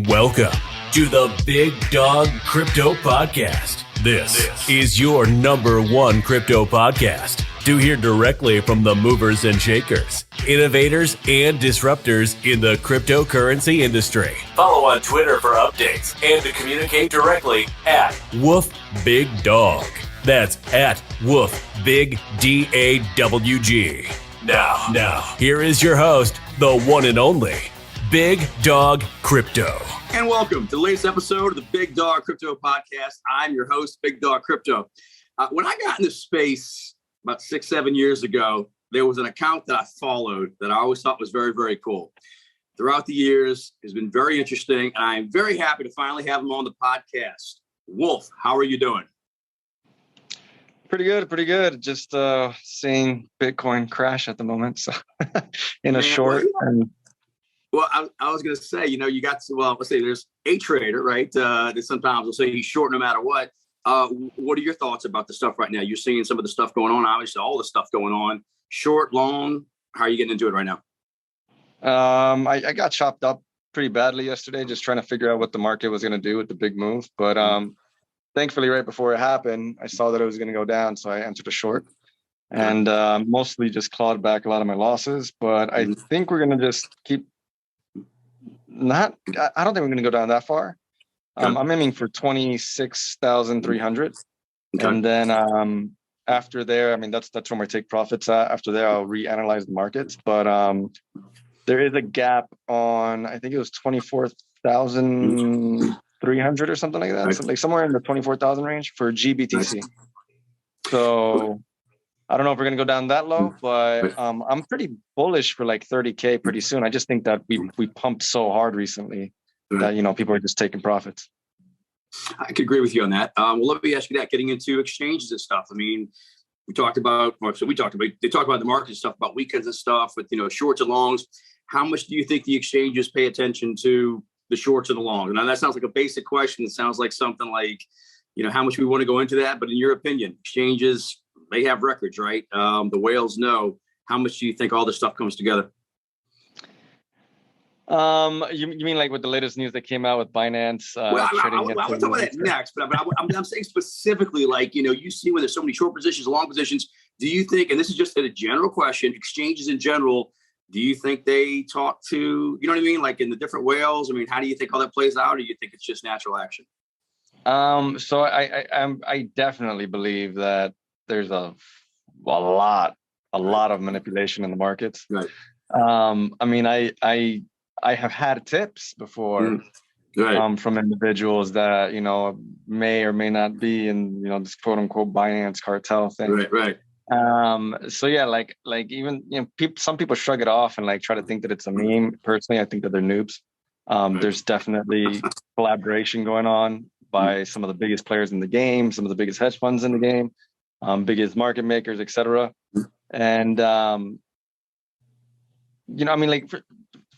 Welcome to the Big Dawg Crypto Podcast. This is your number one crypto podcast to hear directly from the movers and shakers, innovators, and disruptors in the cryptocurrency industry. Follow on Twitter for updates and to communicate directly at Woof Big Dawg. That's at Woof Big DAWG. Now, here is your host, the one and only Big Dawg Crypto. And welcome to the latest episode of the Big Dawg Crypto Podcast. I'm your host, Big Dawg Crypto. When I got in this space about 6-7 years ago, there was an account that I followed that I always thought was very, very cool. Throughout the years, it's been very interesting, and I'm very happy to finally have him on the podcast. Wolf, how are you doing? Pretty good. Just seeing Bitcoin crash at the moment. So in a short. Well, I was going to say, you got to, let's say there's a trader, right? That sometimes will say he's short no matter what. What are your thoughts about the stuff right now? You're seeing some of the stuff going on, obviously all the stuff going on, short, long. How are you getting into it right now? I got chopped up pretty badly yesterday, just trying to figure out what the market was going to do with the big move. But thankfully, right before it happened, I saw that it was going to go down. So I entered a short and mostly just clawed back a lot of my losses. But I think we're going to just keep I don't think we're going to go down that far. I'm aiming for 26,300. Okay. And then after there, I mean, that's where my take profits at. After there, I'll reanalyze the markets. But there is a gap on, I think it was 24,300 or something like that. So like somewhere in the 24,000 range for GBTC. So I don't know if we're going to go down that low, but I'm pretty bullish for like 30K pretty soon. I just think that we pumped so hard recently that, people are just taking profits. I could agree with you on that. Well, let me ask you that, getting into exchanges and stuff. I mean, they talk about the market and stuff, about weekends and stuff with, shorts and longs. How much do you think the exchanges pay attention to the shorts and the longs? Now, that sounds like a basic question. It sounds like something like, how much we want to go into that. But in your opinion, exchanges, they have records, right? The whales know. How much do you think all this stuff comes together? You mean like with the latest news that came out with Binance? I want to talk about that next, but I'm saying specifically, like, you see when there's so many short positions, long positions, do you think, and this is just a general question, exchanges in general, do you think they talk to, you know what I mean? Like in the different whales, I mean, how do you think all that plays out? Or do you think it's just natural action? So I definitely believe that there's a lot of manipulation in the markets. Right. I mean, I have had tips before from individuals that, may or may not be in, this quote unquote Binance cartel thing. Right. So yeah, like even, some people shrug it off and like try to think that it's a meme. Personally, I think that they're noobs. There's definitely collaboration going on by some of the biggest players in the game, some of the biggest hedge funds in the game. Biggest market makers, etc. And,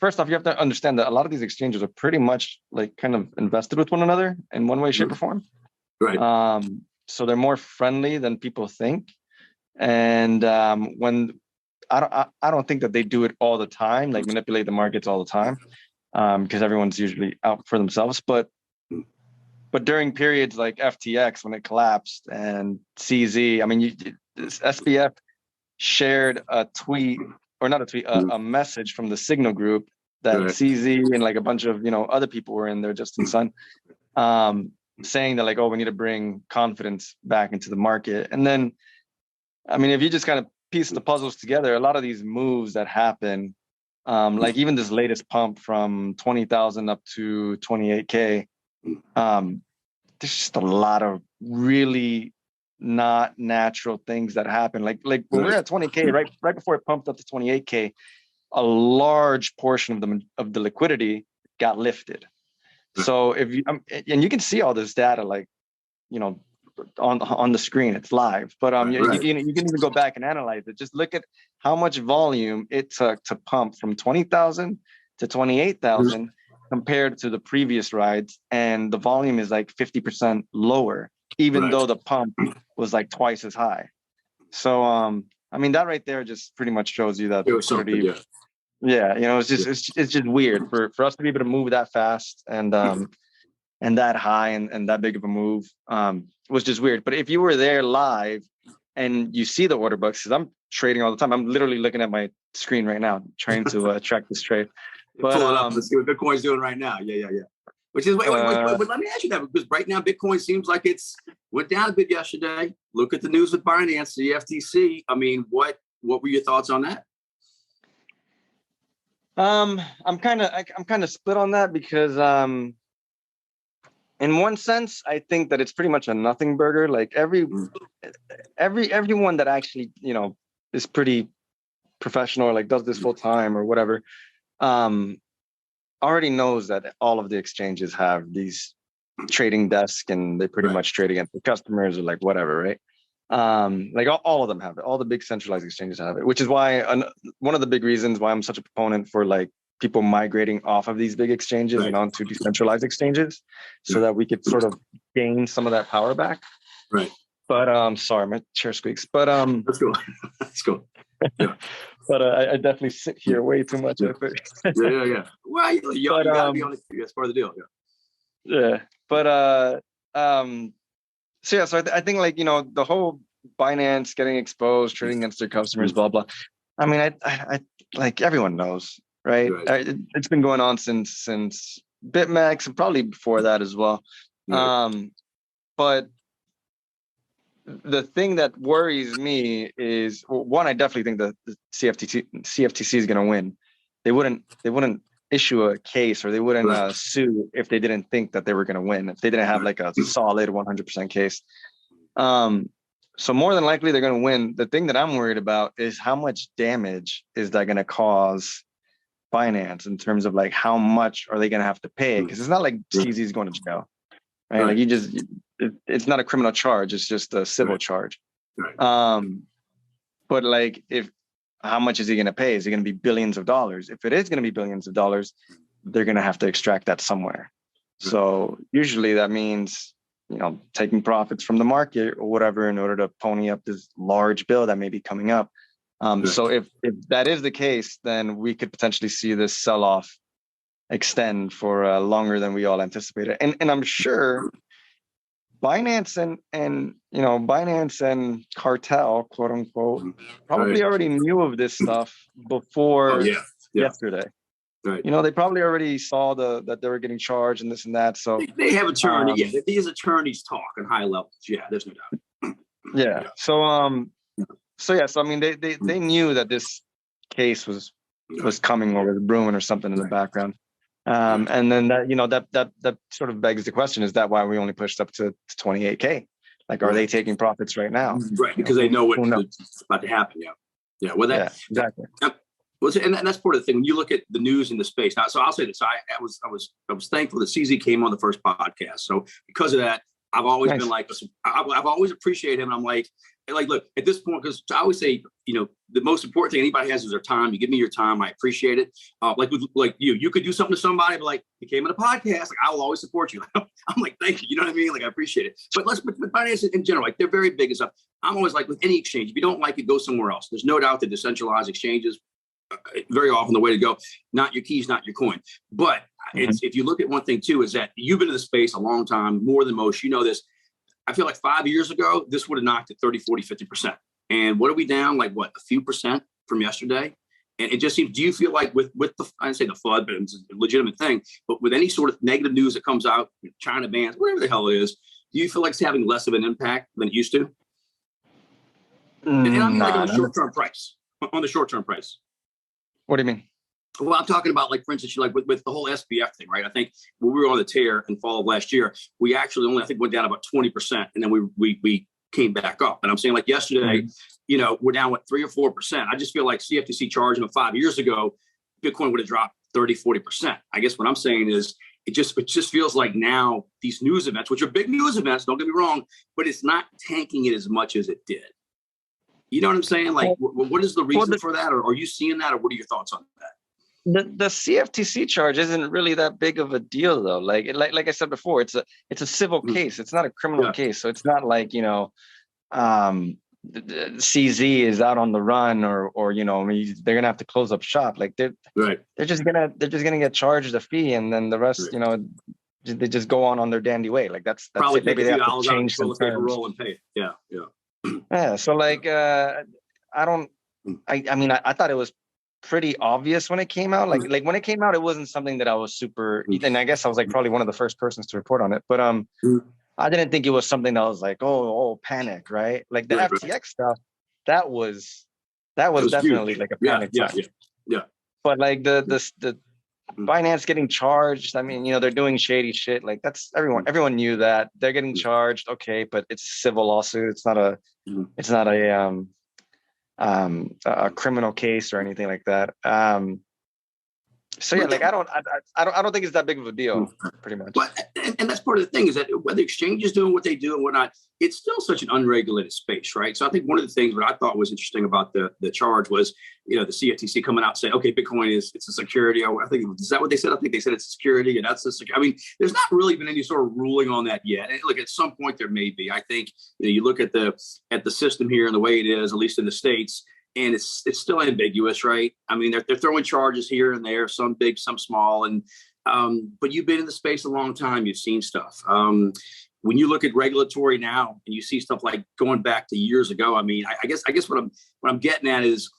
first off, you have to understand that a lot of these exchanges are pretty much like kind of invested with one another in one way, shape, or form. Right. So they're more friendly than people think. And when I don't think that they do it all the time, like manipulate the markets all the time, because everyone's usually out for themselves. But during periods like FTX, when it collapsed, and CZ, I mean, SBF shared a message from the Signal group that CZ and like a bunch of, other people were in there, Justin Sun, saying that like, we need to bring confidence back into the market. And then, I mean, if you just kind of piece the puzzles together, a lot of these moves that happen, like even this latest pump from 20,000 up to 28K, there's just a lot of really not natural things that happen. Like when we're at 20K, right before it pumped up to 28K, a large portion of the liquidity got lifted. So if you and you can see all this data, like, on the screen, it's live. But you can even go back and analyze it. Just look at how much volume it took to pump from 20,000 to 28,000. Compared to the previous rides, and the volume is like 50% lower, even though the pump was like twice as high. So, I mean, that right there just pretty much shows you that liquidity Yeah, it's just weird for us to be able to move that fast and that high and that big of a move was just weird. But if you were there live and you see the order books, because I'm trading all the time, I'm literally looking at my screen right now trying to track this trade. But pull it up. Let's see what Bitcoin's doing right now. Yeah. Which is wait, but let me ask you that, because right now Bitcoin seems like it's went down a bit yesterday. Look at the news with Binance, CFTC. I mean, what were your thoughts on that? I'm kind of split on that, because in one sense I think that it's pretty much a nothing burger. Like everyone that actually is pretty professional, or like does this full time or whatever, already knows that all of the exchanges have these trading desks and they pretty much trade against the customers or like whatever, right? Like all of them have it. All the big centralized exchanges have it, which is why one of the big reasons why I'm such a proponent for like people migrating off of these big exchanges and onto decentralized exchanges, so that we could sort of gain some of that power back. Right. But sorry, my chair squeaks. But let's go. Let's go. Yeah. But I definitely sit here way too much. Yeah. Yeah. Well, you gotta be on the, that's part of the deal. Yeah. But so I think like the whole Binance getting exposed, trading against their customers, blah blah. I mean, I like everyone knows, right? It's been going on since BitMEX and probably before that as well. But the thing that worries me is, one, I definitely think that the CFTC is going to win. They wouldn't issue a case, or they wouldn't sue if they didn't think that they were going to win, if they didn't have like a solid 100% case. So more than likely they're going to win. The thing that I'm worried about is how much damage is that going to cause Binance, in terms of like how much are they going to have to pay? Because it's not like CZ is going to jail, right? Like it's not a criminal charge, it's just a civil charge. But like, how much is he going to pay? Is it going to be billions of dollars? If it is going to be billions of dollars, they're going to have to extract that somewhere. So usually that means taking profits from the market or whatever in order to pony up this large bill that may be coming up. So if that is the case, then we could potentially see this sell-off extend for longer than we all anticipated. And I'm sure Binance and Binance and cartel, quote unquote, probably already knew of this stuff before yesterday. Right. They probably already saw that they were getting charged and this and that. So they have attorneys. These attorneys talk on high levels. Yeah, there's no doubt. So I mean, they knew that this case was coming over the brewing or something in the background. And then that sort of begs the question: is that why we only pushed up to 28K? Like, are they taking profits right now? Right, because they know what's about to happen. Yeah. Well, exactly. And that's part of the thing when you look at the news in the space. Now, so I'll say this: I was thankful that CZ came on the first podcast. So because of that, I've always been like, I've always appreciated him. And I'm like, look, at this point, because I always say, the most important thing anybody has is their time. You give me your time, I appreciate it. Like you could do something to somebody, but like, you came on a podcast, like I will always support you. I'm like, thank you. You know what I mean? Like, I appreciate it. But with finance in general, like they're very big and stuff. I'm always like, with any exchange, if you don't like it, go somewhere else. There's no doubt that decentralized exchanges very often the way to go. Not your keys, not your coin. But if you look at one thing too, is that you've been in the space a long time, more than most. You know this. I feel like 5 years ago, this would have knocked at 30, 40, 50%. And what are we down? Like what, a few percent from yesterday? And it just seems, do you feel like with the, I'd say the FUD, but it's a legitimate thing, but with any sort of negative news that comes out, China bans, whatever the hell it is, do you feel like it's having less of an impact than it used to? And I mean, like on the short-term price, What do you mean? Well, I'm talking about, like, for instance, like with the whole SBF thing, right? I think when we were on the tear in fall of last year, we actually only, I think, went down about 20%, and then we came back up. And I'm saying, like, yesterday, we're down, 3 or 4%. I just feel like CFTC charging them 5 years ago, Bitcoin would have dropped 30, 40%. I guess what I'm saying is it just feels like now these news events, which are big news events, don't get me wrong, but it's not tanking it as much as it did. You know what I'm saying? Like, what is the reason for that? Or are you seeing that? Or what are your thoughts on that? The CFTC charge isn't really that big of a deal, though. Like I said before, it's a civil case. It's not a criminal case. So it's not like, CZ is out on the run, or you know, I mean, they're gonna have to close up shop. Like they're just gonna get charged a fee, and then the rest, you know, they just go on their dandy way. Like that's probably it. Maybe they have to change some terms. roll and pay it. Yeah. So like, I mean, I thought it was pretty obvious when it came out. Like when it came out, it wasn't something that I was super. And I guess I was like probably one of the first persons to report on it. But I didn't think it was something that was like, oh, panic, right? Like the FTX stuff, that was definitely huge. Like a panic. Yeah. But like the Binance getting charged, I mean, you know, they're doing shady shit. Like that's everyone knew that they're getting charged. Okay, but it's a civil lawsuit. It's not a criminal case or anything like that. So yeah, like I don't think it's that big of a deal, pretty much. But and that's part of the thing is that whether exchange is doing what they do and whatnot, it's still such an unregulated space, right? So I think one of the things what I thought was interesting about the charge was, you know, the CFTC coming out saying, okay, Bitcoin it's a security. I think is that what they said? I think they said it's security, and that's I mean, there's not really been any sort of ruling on that yet. And look, at some point there may be. I think you look at the system here and the way it is, at least in the States. And it's still ambiguous, right? I mean, they're throwing charges here and there, some big, some small, and but you've been in the space a long time. You've seen stuff. When you look at regulatory now, and you see stuff like going back to years ago. I mean, I guess what I'm getting at is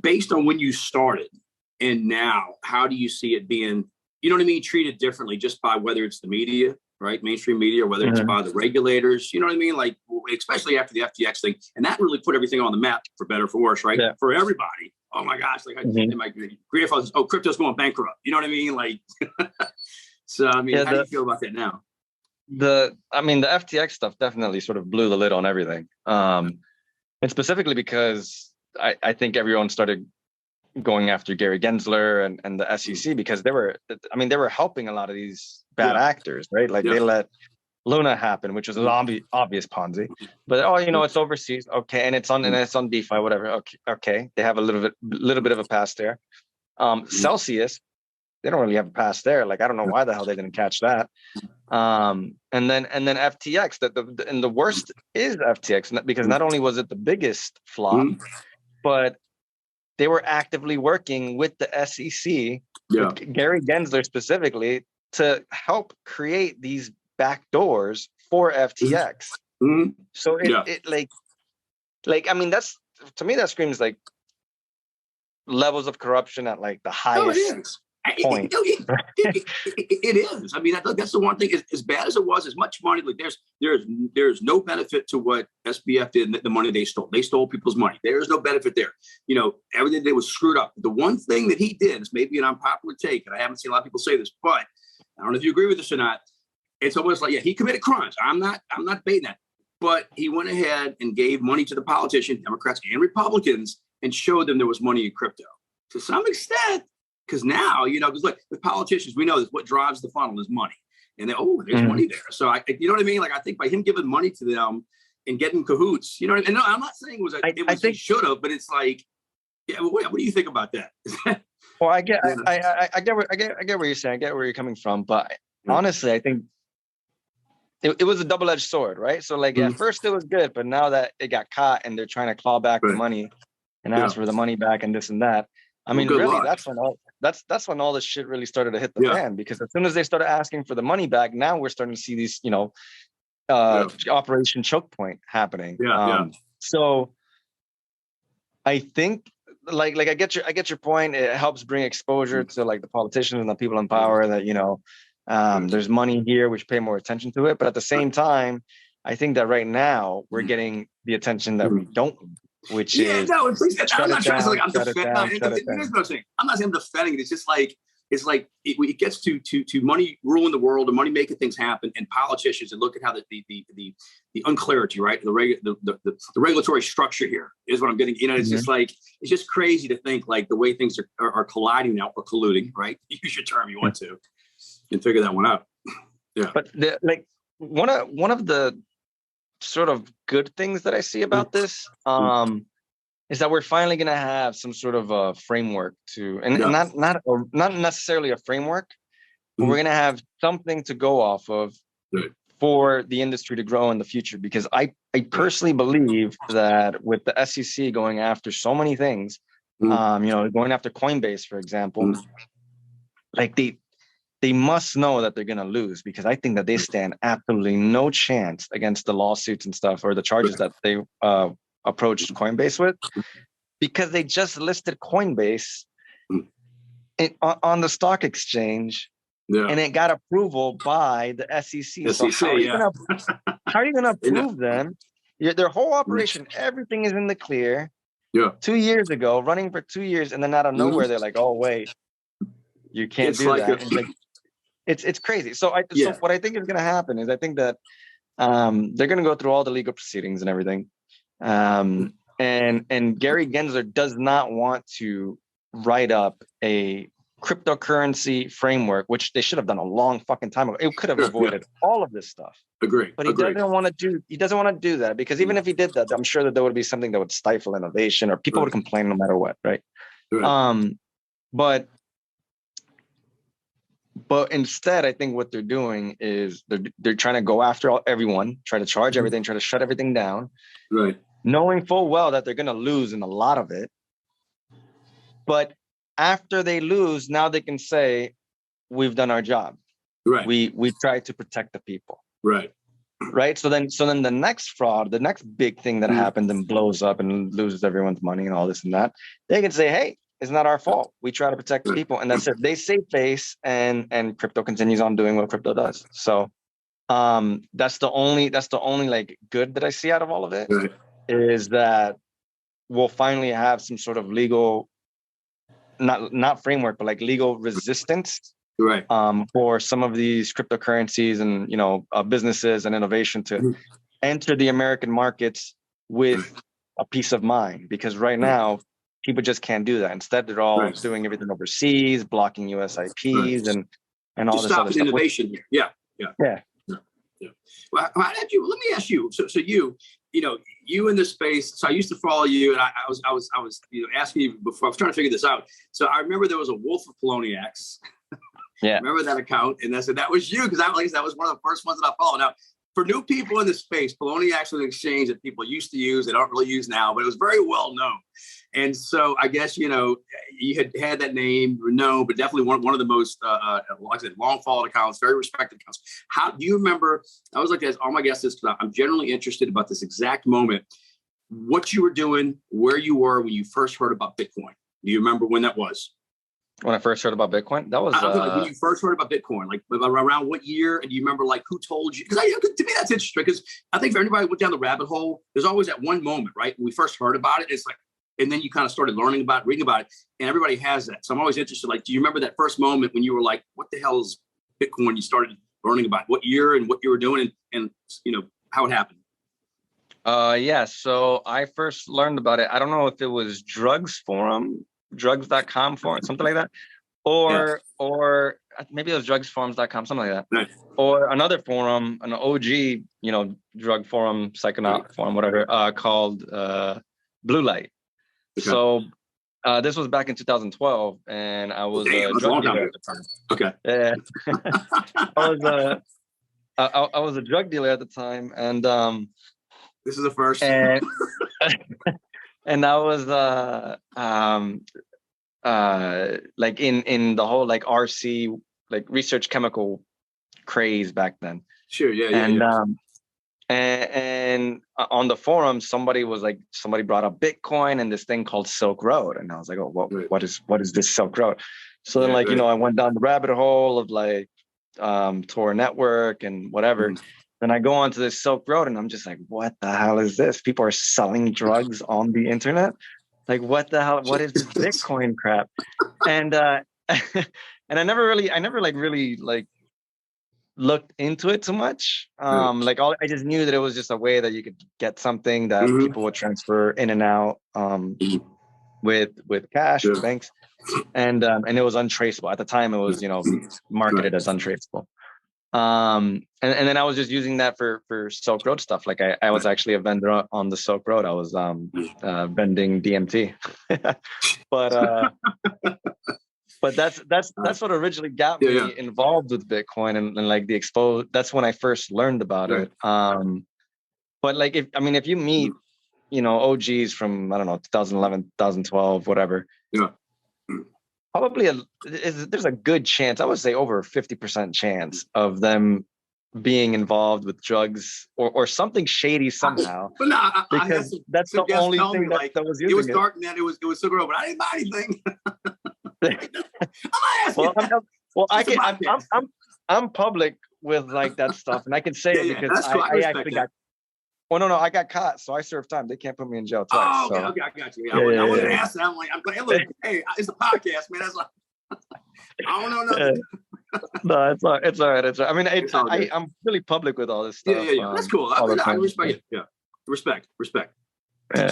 based on when you started and now, how do you see it being, you know what I mean, treated differently just by whether it's the media, right? Mainstream media, or whether it's by the regulators, you know what I mean? Like, especially after the FTX thing. And that really put everything on the map, for better or for worse, right? Yeah. For everybody. Oh my gosh. Like, my grandfather says, oh, crypto's going bankrupt. You know what I mean? Like, so, I mean, how do you feel about that now? The FTX stuff definitely sort of blew the lid on everything. And specifically because I think everyone started going after Gary Gensler and the SEC because they were helping a lot of these bad actors, right? Like they let Luna happen, which was an obvious Ponzi, but you know, it's overseas, okay, and it's on DeFi, whatever. Okay, they have a little bit of a past there. Celsius, they don't really have a past there. Like I don't know why the hell they didn't catch that. And then FTX. And the worst is FTX because not only was it the biggest flop, but they were actively working with the SEC, with Gary Gensler specifically, to help create these backdoors for FTX. So it like I mean, that's, to me, that screams like levels of corruption at like the highest point. It is. I mean, that's the one thing. As bad as it was, as much money, like there's no benefit to what SBF did. The money they stole. They stole people's money. There's no benefit there. You know, everything they was screwed up. The one thing that he did is maybe an unpopular take, and I haven't seen a lot of people say this, but I don't know if you agree with this or not. It's almost like, he committed crimes. I'm not baiting that. But he went ahead and gave money to the politicians, Democrats and Republicans, and showed them there was money in crypto to some extent. Because now, you know, because look, with politicians, we know that what drives the funnel is money. And there's money there. So, you know what I mean? Like, I think by him giving money to them and getting cahoots, you know, and no, I'm not saying I think he should have, but it's like, what do you think about that? Well, I get what you're saying. I get where you're coming from. But honestly, I think it was a double-edged sword, right? So like at first it was good, but now that it got caught and they're trying to claw back the money and ask for the money back and this and that. I mean, really, that's when all this shit really started to hit the fan, because as soon as they started asking for the money back, now we're starting to see these, you know, Operation Choke Point happening. So I think like I get your point. It helps bring exposure to like the politicians and the people in power that, you know, there's money here, we should pay more attention to it. But at the same time, I think that right now we're getting the attention that we don't, which is I'm not trying to I'm defending. I'm not saying I'm defending it. It's just like it gets to money ruling the world and money making things happen, and politicians, and look at how the unclarity, right? The regulatory structure here is what I'm getting. You know, it's just like, it's just crazy to think like the way things are colliding now, or colluding, right? Use your term you want to, and figure that one out. Yeah. But one of the sort of good things that I see about this is that we're finally going to have some sort of a framework to, and not necessarily a framework, but we're going to have something to go off of for the industry to grow in the future, because I personally believe that with the SEC going after so many things, going after Coinbase, for example, like they must know that they're going to lose, because I think that they stand absolutely no chance against the lawsuits and stuff, or the charges that they approached Coinbase with, because they just listed Coinbase on the stock exchange. Yeah. And it got approval by the SEC. So how are you going to approve them? Their whole operation, everything is in the clear. Yeah. 2 years ago, running for 2 years, and then out of nowhere, they're like, "Oh wait, you can't do that." It's crazy. So what I think is going to happen is, I think that they're going to go through all the legal proceedings and everything. And Gary Gensler does not want to write up a cryptocurrency framework, which they should have done a long fucking time ago. It could have avoided all of this stuff. Agree. But he doesn't want to do that, because even if he did that, I'm sure that there would be something that would stifle innovation, or people would complain no matter what, right? But instead, I think what they're doing is they're trying to go after everyone, try to charge everything, try to shut everything down, right? Knowing full well that they're going to lose in a lot of it. But after they lose, now they can say, "We've done our job. Right. We tried to protect the people." Right. Right. So then the next fraud, the next big thing that happens and blows up and loses everyone's money and all this and that, they can say, "Hey, it's not our fault. We try to protect the people." And that's it. They save face, and crypto continues on doing what crypto does. So that's the only like good that I see out of all of it, is that we'll finally have some sort of legal, not framework, but like legal resistance, for some of these cryptocurrencies and businesses and innovation to enter the American markets with a peace of mind. Because right now, people just can't do that. Instead, they're all doing everything overseas, blocking US IPs and all this other stuff. Innovation here. Yeah. Well, let me ask you. So you in this space. So I used to follow you, and I was asking you before. I was trying to figure this out. So I remember there was a Wolf of Poloniex. Yeah. Remember that account? And I said that was you, because that was one of the first ones that I followed. Now, for new people in the space, Poloniex was an exchange that people used to use. They don't really use now, but it was very well known. And so I guess, you had that name, but definitely one of the most, like I said, long followed accounts, very respected accounts. How do you remember? I was like, as all my guests is, because I'm generally interested about this exact moment, what you were doing, where you were when you first heard about Bitcoin. Do you remember when that was? When I first heard about Bitcoin, that was when you first heard about Bitcoin, like around what year? And do you remember like who told you? Because to me that's interesting, because I think if everybody went down the rabbit hole, there's always that one moment, right? When we first heard about it, it's like, and then you kind of started learning about it, reading about it, and everybody has that. So I'm always interested. Like, do you remember that first moment when you were like, "What the hell is Bitcoin?" You started learning about what year and what you were doing, and how it happened. Yeah. So I first learned about it. I don't know if it was drugs.com forum, something like that, or maybe it was drugsforums.com, something like that, nice. Or another forum, an OG, drug forum, psychonaut forum, whatever, called Blue Light. Okay. So this was back in 2012, and I was a drug dealer at the time. Okay. I was a drug dealer at the time, and this is the first. And, and I was like in the whole like RC, like research chemical craze back then. Sure. Yeah. And on the forum, somebody brought up Bitcoin and this thing called Silk Road, and I was like, "Oh, what is this Silk Road?" So then, I went down the rabbit hole of like Tor Network and whatever. Then I go onto this Silk Road, and I'm just like, "What the hell is this? People are selling drugs on the internet? Like, what the hell? What is this Bitcoin crap?" And and I never really looked into it too much. I just knew that it was just a way that you could get something that people would transfer in and out with cash with banks, and it was untraceable at the time. It was marketed as untraceable. And then I was just using that for Silk Road stuff. Like I was actually a vendor on the Silk Road. I was vending DMT, but But that's what originally got me involved with Bitcoin and like the expose. That's when I first learned about it. But like, if you meet, OGs from, I don't know, 2011, 2012, whatever. Yeah. Probably there's a good chance, I would say over 50% chance of them being involved with drugs or something shady somehow. But no, because that's the only thing that was using it. It was dark, man. It was so good, but I didn't buy anything. I'm public with like that stuff, and I can say it because cool. I actually got. Well, no, I got caught, so I served time. They can't put me in jail twice. Oh, okay, I got you. I wasn't asking. I'm like, look, hey, it's a podcast, man. That's like, I don't know nothing. No, it's all right. I mean, I'm really public with all this stuff. Yeah. That's cool. I respect it. Yeah, respect. Yeah.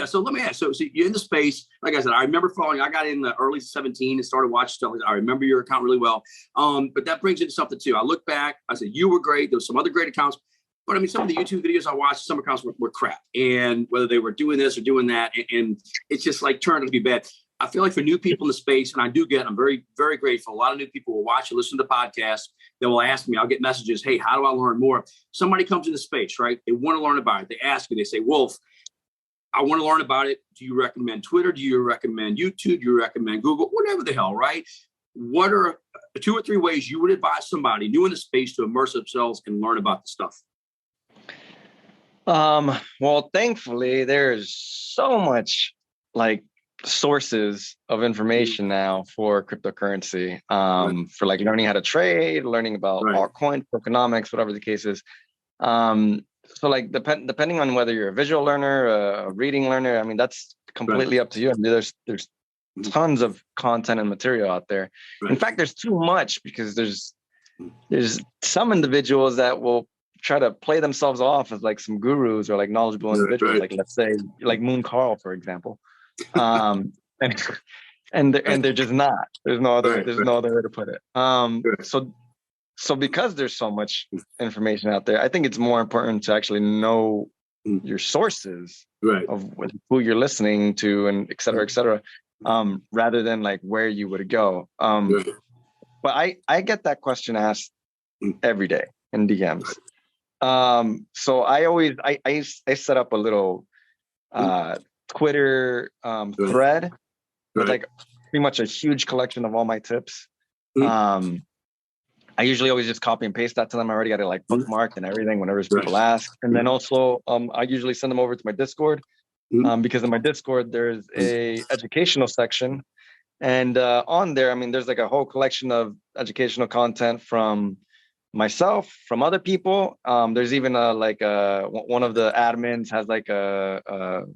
So let me ask. So you're in the space. Like I said, I remember following. I got in the early 17 and started watching stuff. I remember your account really well. But that brings into something too. I look back. I said you were great. There was some other great accounts. But I mean, some of the YouTube videos I watched, some accounts were crap. And whether they were doing this or doing that, and it's just like turned out to be bad. I feel like for new people in the space, and I'm very, very grateful. A lot of new people will watch and listen to podcasts. They will ask me, I'll get messages, hey, how do I learn more? Somebody comes in the space, right? They want to learn about it. They ask you, they say, Wolf, I want to learn about it. Do you recommend Twitter? Do you recommend YouTube? Do you recommend Google? Whatever the hell, right? What are 2 or 3 ways you would advise somebody new in the space to immerse themselves and learn about the stuff? Well, thankfully, there's so much like sources of information now for cryptocurrency, for like learning how to trade, learning about altcoins, tokenomics, whatever the case is. So like depending on whether you're a visual learner, a reading learner, I mean, that's completely up to you. I mean, there's tons of content and material out there. In fact, there's too much because there's some individuals that will try to play themselves off as like some gurus or like knowledgeable individuals, like let's say like Moon Carl, for example. And they're just not. There's no other way to put it. So because there's so much information out there, I think it's more important to actually know your sources of who you're listening to and et cetera, rather than like where you would go. But I get that question asked every day in DMs. So I set up a little Twitter thread with like pretty much a huge collection of all my tips. I usually always just copy and paste that to them. I already got it like bookmarked and everything whenever people ask. And then also I usually send them over to my Discord, because in my Discord there's a educational section. And on there, I mean, there's like a whole collection of educational content from myself, from other people. There's even one of the admins has like a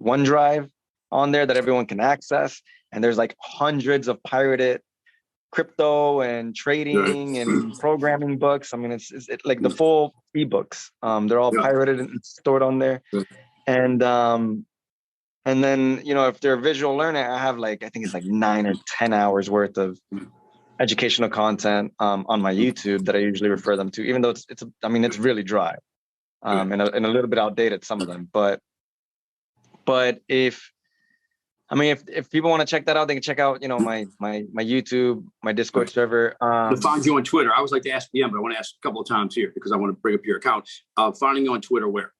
OneDrive on there that everyone can access. And there's like hundreds of pirated crypto and trading and programming books. I mean, it's like the full ebooks. They're all pirated and stored on there. And then, if they're a visual learner, I have I think it's like 9 or 10 hours worth of educational content on my YouTube that I usually refer them to, even though it's really dry and a little bit outdated, some of them. But if people want to check that out, they can check out, my YouTube, my Discord server. To find you on Twitter, I always like to ask PM, but I want to ask a couple of times here because I want to bring up your account. Finding you on Twitter, where?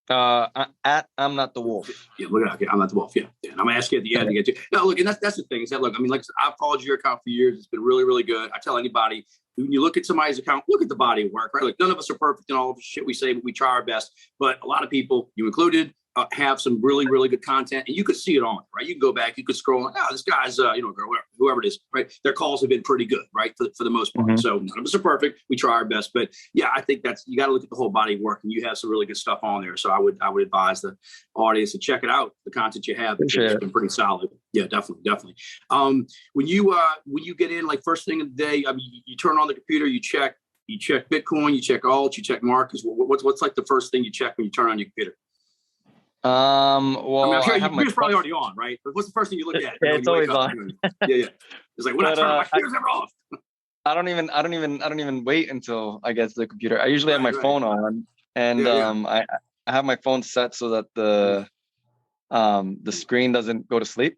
At I'm Not the Wolf. Yeah, look at I'm Not the Wolf. Yeah. And I'm gonna ask you at the end to get to. No, look, and that's the thing is that look, I mean, like I said, I've followed your account for years. It's been really, really good. I tell anybody when you look at somebody's account, look at the body of work, right? Like none of us are perfect in all of the shit we say, but we try our best. But a lot of people, you included, have some really, really good content, and you could see it on, right? You can go back, you could scroll, this guy's, whoever it is, right? Their calls have been pretty good, right? For the most part. So none of us are perfect. We try our best, but yeah, I think you got to look at the whole body of work, and you have some really good stuff on there. So I would advise the audience to check it out. The content you have has been pretty solid. Yeah, definitely. When you get in, like first thing of the day, I mean, you turn on the computer, you check Bitcoin, you check alt, you check markets. What's like the first thing you check when you turn on your computer? Well, I'm sure you're probably already on, right? But what's the first thing you look at? It's always on. Yeah. It's like when I turn my computer's never off. I don't even wait until I get to the computer. I usually have my phone on, and I have my phone set so that the screen doesn't go to sleep.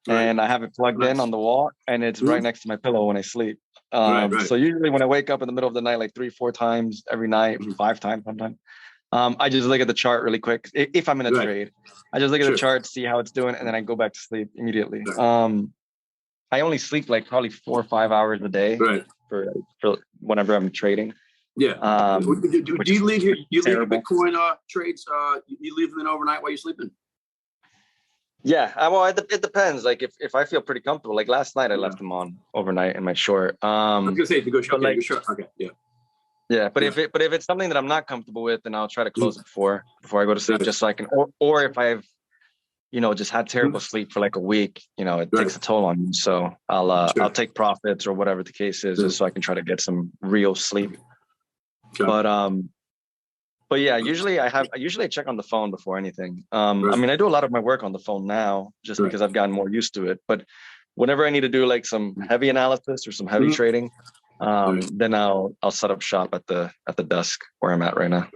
and I have it plugged in on the wall, and it's right next to my pillow when I sleep. So usually when I wake up in the middle of the night, like 3-4 times every night, 5 times sometimes, I just look at the chart really quick. If I'm in a trade, I just look at the chart, see how it's doing, and then I go back to sleep immediately. I only sleep like probably 4 or 5 hours a day for whenever I'm trading. Yeah. Do you leave your Bitcoin trades? You leave them in overnight while you're sleeping? Yeah. Well, it depends. Like if I feel pretty comfortable, like last night I left them on overnight in my short. I was gonna say to go short. Okay. Yeah. Yeah, but if it's something that I'm not comfortable with, then I'll try to close it before I go to sleep, just so I can. Or if I've, just had terrible sleep for like a week, it takes a toll on me. So I'll take profits or whatever the case is, just so I can try to get some real sleep. But yeah, usually I check on the phone before anything. I mean, I do a lot of my work on the phone now, just because I've gotten more used to it. But whenever I need to do like some heavy analysis or some heavy trading, then I'll set up shop at the desk where I'm at right now.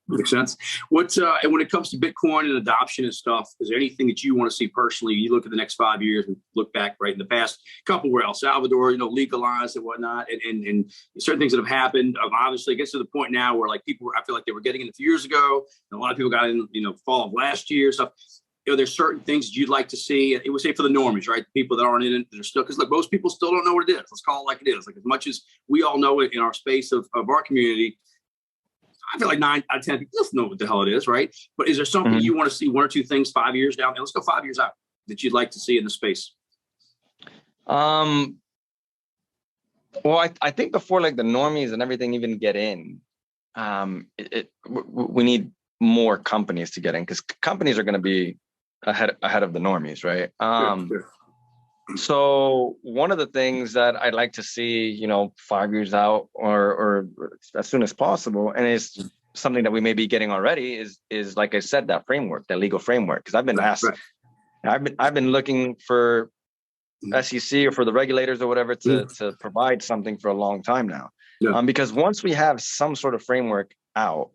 Makes sense. And when it comes to Bitcoin and adoption and stuff, is there anything that you want to see personally? You look at the next 5 years and look back right in the past couple where El Salvador, legalized and whatnot, and certain things that have happened. Obviously, it gets to the point now where like people, I feel like they were getting in a few years ago, and a lot of people got in, fall of last year stuff. There's certain things that you'd like to see. It would say for the normies, right? The people that aren't in it, they're still, because look, most people still don't know what it is. Let's call it like it is. Like as much as we all know it in our space of our community, I feel like 9 out of 10 people just know what the hell it is, right? But is there something you want to see, 1 or 2 things 5 years down? And let's go 5 years out that you'd like to see in the space. Well, I think before like the normies and everything even get in, we need more companies to get in, because companies are going to be ahead of the normies, right? So one of the things that I'd like to see, 5 years out or as soon as possible, and it's something that we may be getting already, is like I said, that framework, that legal framework. Because I've been asked, I've been looking for SEC or for the regulators or whatever to provide something for a long time now. Because once we have some sort of framework out,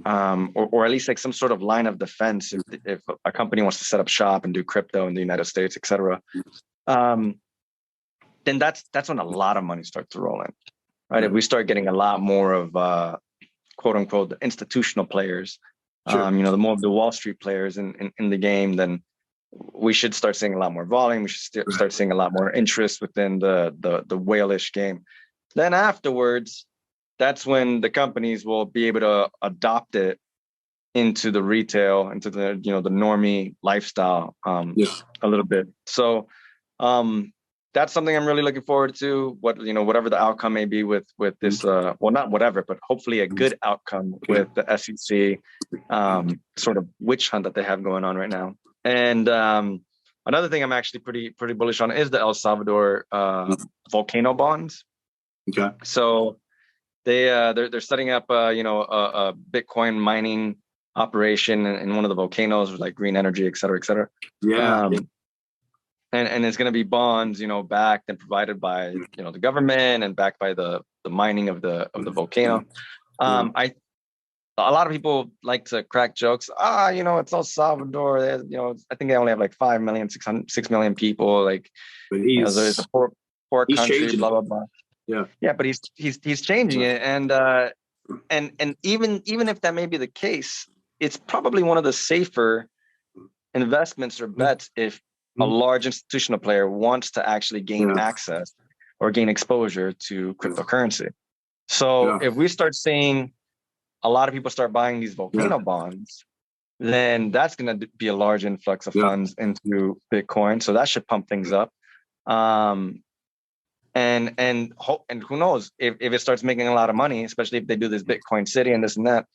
or at least like some sort of line of defense, if a company wants to set up shop and do crypto in the United States, et cetera, then that's when a lot of money starts to roll in, right? If we start getting a lot more of quote unquote the institutional players, the more of the Wall Street players in the game, then we should start seeing a lot more volume. We should start seeing a lot more interest within the whale-ish game. Then afterwards, that's when the companies will be able to adopt it into the retail, into the the normie lifestyle a little bit. So that's something I'm really looking forward to. Whatever the outcome may be with this, well, not whatever, but hopefully a good outcome with the SEC sort of witch hunt that they have going on right now. And another thing I'm actually pretty bullish on is the El Salvador volcano bonds. Okay. So they're setting up a Bitcoin mining operation in one of the volcanoes with like green energy, et cetera, et cetera. And it's going to be bonds, backed and provided by the government and backed by the mining of the volcano. A lot of people like to crack jokes. It's El Salvador. I think they only have like 6 million people. Like, but it's a poor country. Blah blah blah. Yeah, but he's changing it, and even if that may be the case, it's probably one of the safer investments or bets if a large institutional player wants to actually gain access or gain exposure to cryptocurrency. So if we start seeing a lot of people start buying these volcano bonds, then that's going to be a large influx of funds into Bitcoin. So that should pump things up. And who knows if it starts making a lot of money, especially if they do this Bitcoin city and this and that.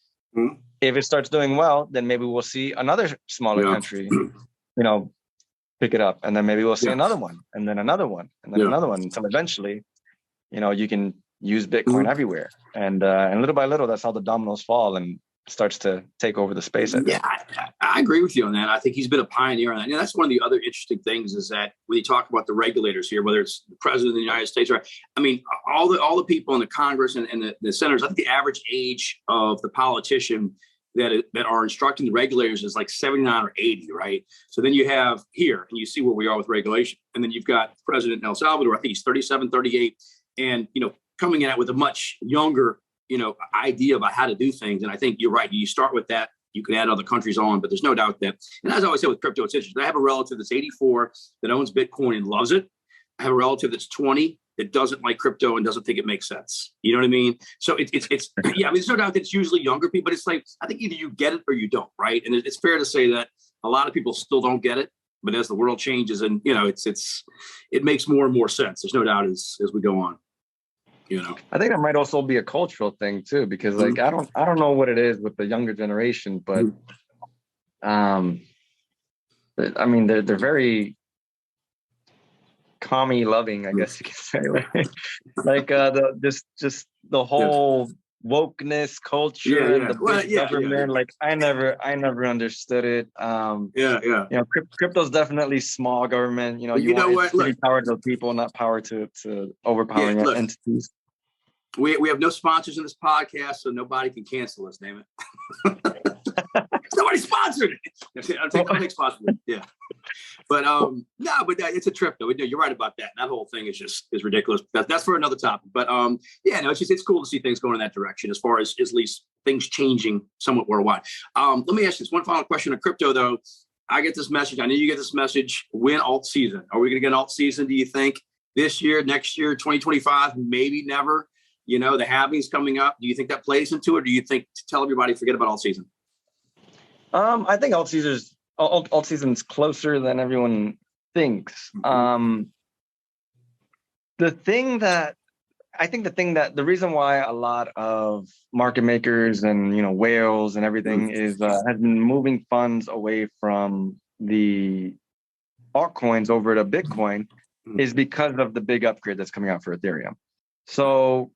If it starts doing well, then maybe we'll see another smaller country, pick it up, and then maybe we'll see another one, and then another one, and then another one, until eventually, you can use Bitcoin everywhere, and little by little, that's how the dominoes fall and starts to take over the space. I agree with you on that. I think he's been a pioneer on that. And that's one of the other interesting things is that when you talk about the regulators here, whether it's the president of the United States, or all the people in the Congress and the senators, I think the average age of the politician that are instructing the regulators is like 79 or 80, right? So then you have here, and you see where we are with regulation. And then you've got President in El Salvador, I think he's 37, 38, and, coming in with a much younger, idea about how to do things. And I think you're right. You start with that. You can add other countries on, but there's no doubt that, and as I always say with crypto, it's interesting. I have a relative that's 84 that owns Bitcoin and loves it. I have a relative that's 20 that doesn't like crypto and doesn't think it makes sense. You know what I mean? So it's yeah, I mean, there's no doubt that it's usually younger people, but it's like, I think either you get it or you don't, right? And it's fair to say that a lot of people still don't get it, but as the world changes and, it makes more and more sense. There's no doubt as we go on. I think that might also be a cultural thing too, because like, I don't know what it is with the younger generation, but I mean, they're very commie loving, I guess you could say. Like the whole wokeness culture and the government. Like I never understood it. Crypto's definitely small government. Really power to people, not power to overpowering entities. We have no sponsors in this podcast, so nobody can cancel us. Damn it! Nobody sponsored it. I'll take sponsored. Yeah, but it's a trip though. You're right about that. That whole thing is ridiculous. That's for another topic. But it's cool to see things going in that direction as far as at least things changing somewhat worldwide. Let me ask you this one final question on crypto though. I get this message. I know you get this message. When alt season? Are we going to get an alt season? Do you think this year, next year, 2025? Maybe never. The halving's coming up. Do you think that plays into it? Or do you think to tell everybody forget about alt season? I think alt season's closer than everyone thinks. The reason why a lot of market makers and whales and everything has been moving funds away from the altcoins over to Bitcoin is because of the big upgrade that's coming out for Ethereum. So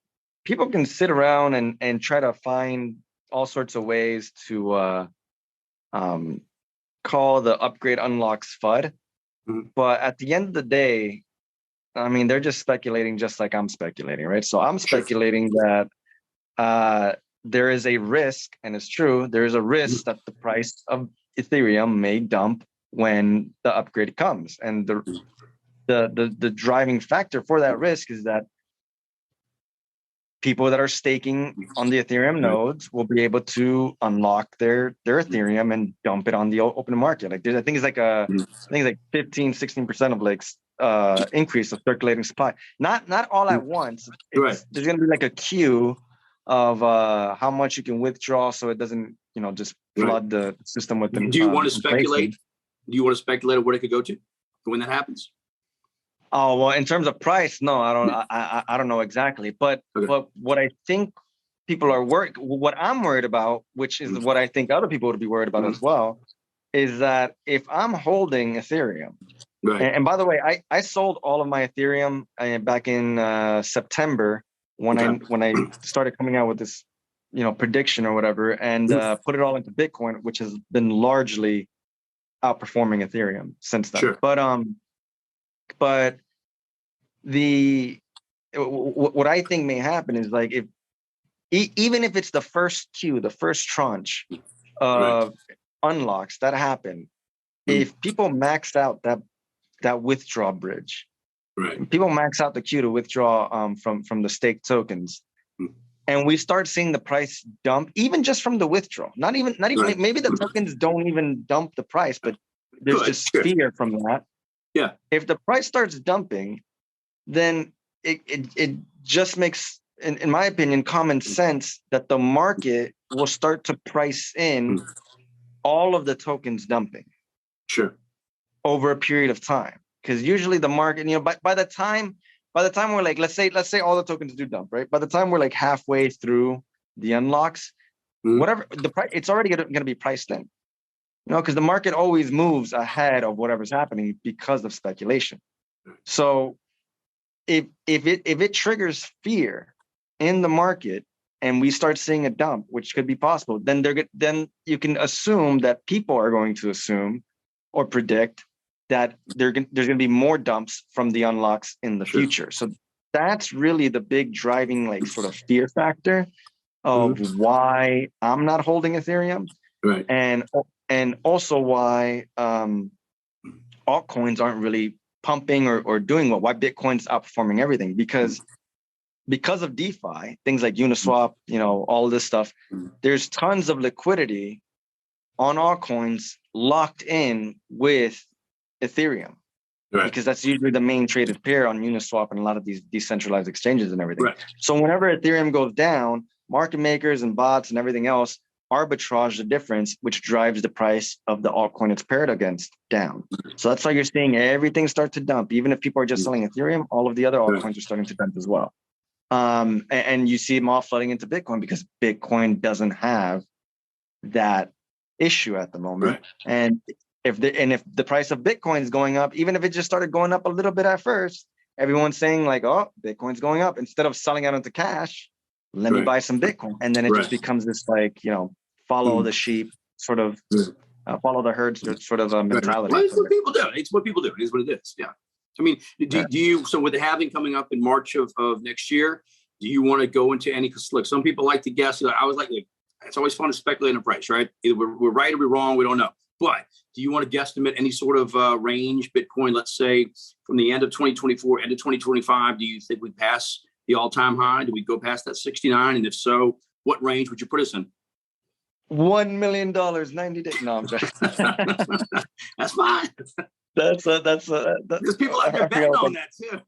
people can sit around and try to find all sorts of ways to call the upgrade unlocks FUD. But at the end of the day, I mean, they're just speculating just like I'm speculating, right? So I'm speculating that there is a risk, and it's true, there is a risk that the price of Ethereum may dump when the upgrade comes. And the driving factor for that risk is that people that are staking on the Ethereum nodes will be able to unlock their Ethereum and dump it on the open market. Like I think it's like 15-16% of increase of circulating supply. Not all at once. There's going to be like a queue of how much you can withdraw, so it doesn't just flood the system with. Do you want to speculate? Do you want to speculate what it could go to when that happens? Oh, well, in terms of price, no, I don't. I don't know exactly, but what I think people are what I'm worried about, which is what I think other people would be worried about as well, is that if I'm holding Ethereum, and by the way, I sold all of my Ethereum back in September when I started coming out with this prediction or whatever, and put it all into Bitcoin, which has been largely outperforming Ethereum since then. Sure. But what I think may happen is like even if it's the first queue, the first tranche of unlocks that happen, if people max out that withdrawal bridge, people max out the queue to withdraw from the staked tokens, and we start seeing the price dump, even just from the withdrawal, not even maybe the tokens don't even dump the price, but there's just fear from that. Yeah. If the price starts dumping, then it just makes, in my opinion, common sense that the market will start to price in all of the tokens dumping. Sure. Over a period of time, because usually the market, by the time we're like, let's say all the tokens do dump, right? By the time we're like halfway through the unlocks, whatever the price, it's already going to be priced in. Because the market always moves ahead of whatever's happening because of speculation. So if it triggers fear in the market and we start seeing a dump, which could be possible, then you can assume that people are going to assume or predict that there's going to be more dumps from the unlocks in the future. So that's really the big driving sort of fear factor of why I'm not holding Ethereum, right? And also why altcoins aren't really pumping or doing well. Why Bitcoin's outperforming everything because of DeFi, things like Uniswap, all this stuff. There's tons of liquidity on altcoins locked in with Ethereum. Right. Because that's usually the main traded pair on Uniswap and a lot of these decentralized exchanges and everything. Right. So whenever Ethereum goes down, market makers and bots and everything else arbitrage the difference, which drives the price of the altcoin it's paired against down. So that's why you're seeing everything start to dump. Even if people are just selling Ethereum, all of the other altcoins are starting to dump as well. And you see them all flooding into Bitcoin because Bitcoin doesn't have that issue at the moment. Right. And if the price of Bitcoin is going up, even if it just started going up a little bit at first, everyone's saying like, oh, Bitcoin's going up. Instead of selling out into cash, let me buy some Bitcoin. And then it just becomes this like, follow the sheep sort of, follow the herd sort of mentality. Well, it's what people do. It's what people do. It is what it is. Yeah. I mean, do you, so with the halving coming up in March of next year, do you want to go into any, because look, some people like to guess. I was like, it's always fun to speculate on price, right? Either we're right or we're wrong. We don't know. But do you want to guesstimate any sort of range, Bitcoin, let's say from the end of 2024, end of 2025, do you think we pass the all-time high? Do we go past that 69? And if so, what range would you put us in? $1 million, 90 days. No, I'm joking. That's fine. Because people out there betting on that too.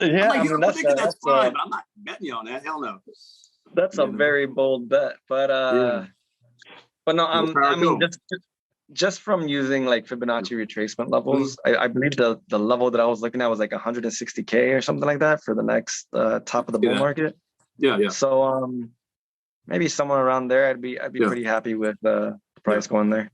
Yeah, I'm like, that's fine. But I'm not betting you on that. Hell no. That's a very bold bet, but no, I mean, just from using like Fibonacci retracement levels, I believe the level that I was looking at was like 160K or something like that for the next top of the bull market. Yeah. So maybe somewhere around there, I'd be pretty happy with the price going there.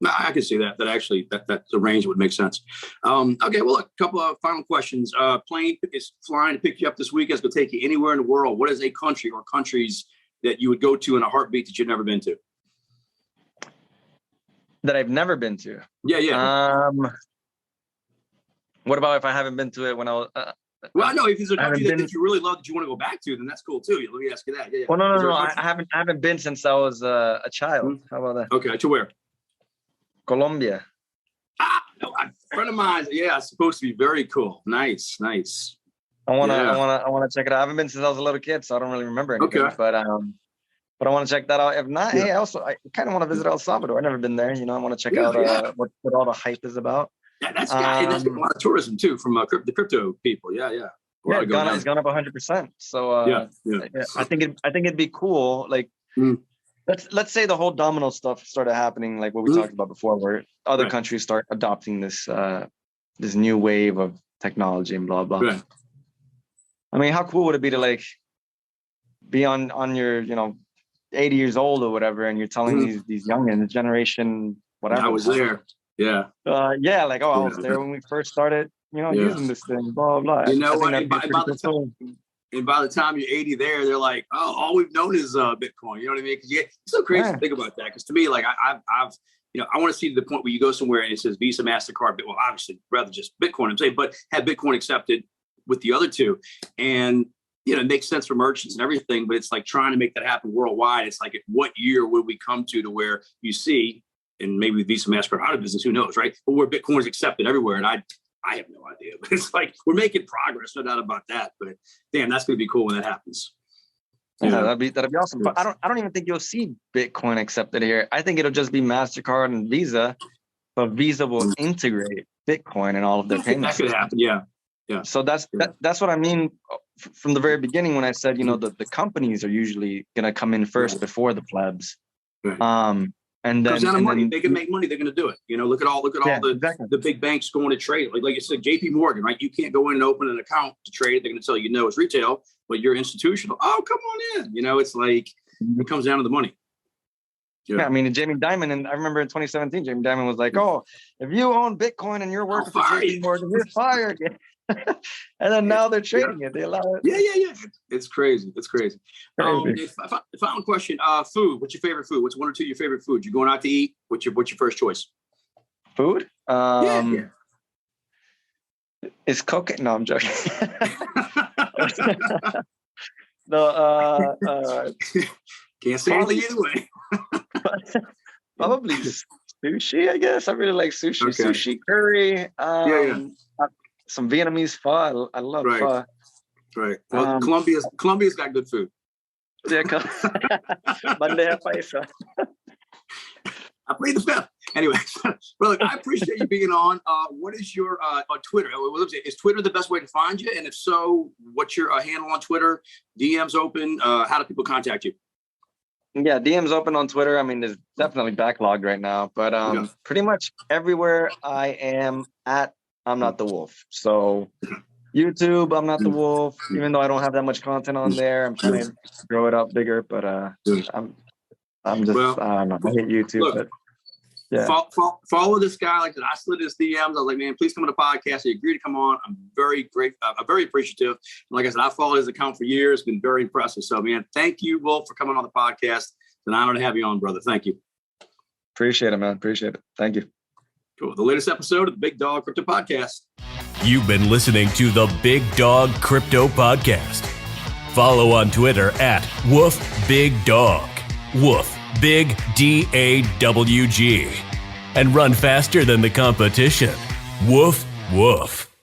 No, I can see that. That actually, that the range would make sense. Okay, well, look, a couple of final questions. Plane is flying to pick you up this week. It's going to take you anywhere in the world. What is a country or countries that you would go to in a heartbeat that you've never been to? That I've never been to? Yeah. What about if I haven't been to it when I was... well, no, if there's a country that you really love that you want to go back to, then that's cool too. Let me ask you that. Yeah. Well, no. I haven't been since I was a child. How about that? Okay, to where? Colombia. No, a friend of mine. Yeah, it's supposed to be very cool. Nice. I wanna check it out. I haven't been since I was a little kid, so I don't really remember anything. Okay. But I want to check that out. If not, hey, I kind of want to visit El Salvador. I've never been there. I want to check out what all the hype is about. Yeah, that's a lot of tourism too from the crypto people. Yeah. It's gone up 100%. So I think it'd be cool. Like let's say the whole domino stuff started happening, like what we talked about before, where other countries start adopting this this new wave of technology and blah blah. Right. I mean, how cool would it be to like be on your 80 years old or whatever, and you're telling these youngins, generation whatever. I was there. Yeah. I was there when we first started, using this thing, blah blah. You know what? And by the time you're 80 there, they're like, oh, all we've known is Bitcoin. You know what I mean? Because it's so crazy to think about that. Because to me, like I've I want to see to the point where you go somewhere and it says Visa, MasterCard, well, obviously rather just Bitcoin, I'm saying, but have Bitcoin accepted with the other two. And it makes sense for merchants and everything, but it's like trying to make that happen worldwide. It's like, at what year would we come to where you see, and maybe Visa, MasterCard out of business, who knows, right? But where Bitcoin is accepted everywhere. And I have no idea, but it's like, we're making progress, no doubt about that. But damn, that's going to be cool when that happens. Yeah, that'd be awesome. But I don't even think you'll see Bitcoin accepted here. I think it'll just be MasterCard and Visa, but Visa will integrate Bitcoin in all of their payments. That could happen. Yeah. So that's what I mean from the very beginning when I said, the companies are usually going to come in first before the plebs. Right. And then, they can make money. They're going to do it. Look at all the big banks going to trade. Like you said, JP Morgan, right? You can't go in and open an account to trade. They're going to tell you, it's retail, but you're institutional. Oh, come on in. It's like, it comes down to the money. Yeah, I mean, Jamie Dimon, and I remember in 2017, Jamie Dimon was like, oh, if you own Bitcoin and you're working for JP Morgan, you're fired. And then now they're trading it. They allow it. Yeah. It's crazy. Final question. Food. What's your favorite food? What's one or two of your favorite foods? You're going out to eat. What's your first choice? Food? Is cooking? No, I'm joking. No, can't say anything either way. probably sushi, I guess. I really like sushi. Okay. Sushi, curry, some Vietnamese pho. I love pho. Right. Well, Colombia's got good food. Yeah, bandeja paisa. I plead the fifth. Anyway, brother, I appreciate you being on. What is your on Twitter? Is Twitter the best way to find you? And if so, what's your handle on Twitter? DMs open. How do people contact you? Yeah, DMs open on Twitter. I mean, there's definitely backlogged right now, but pretty much everywhere I am at, I'm not the wolf. So YouTube, I'm not the wolf, even though I don't have that much content on there. I'm trying to grow it up bigger, but I'm just, I don't know. I hate YouTube, look, but yeah. Follow this guy. Like I slid his DMs. I was like, man, please come on the podcast. He agreed to come on. I'm very great. I'm very appreciative. And like I said, I followed his account for years. Been very impressive. So, man, thank you, Wolf, for coming on the podcast. It's an honor to have you on, brother. Thank you. Appreciate it, man. Appreciate it. Thank you. Cool. The latest episode of the Big Dawg Crypto Podcast. You've been listening to the Big Dawg Crypto Podcast. Follow on Twitter at WoofBigDawg. Woof, big DAWG. And run faster than the competition. Woof, woof.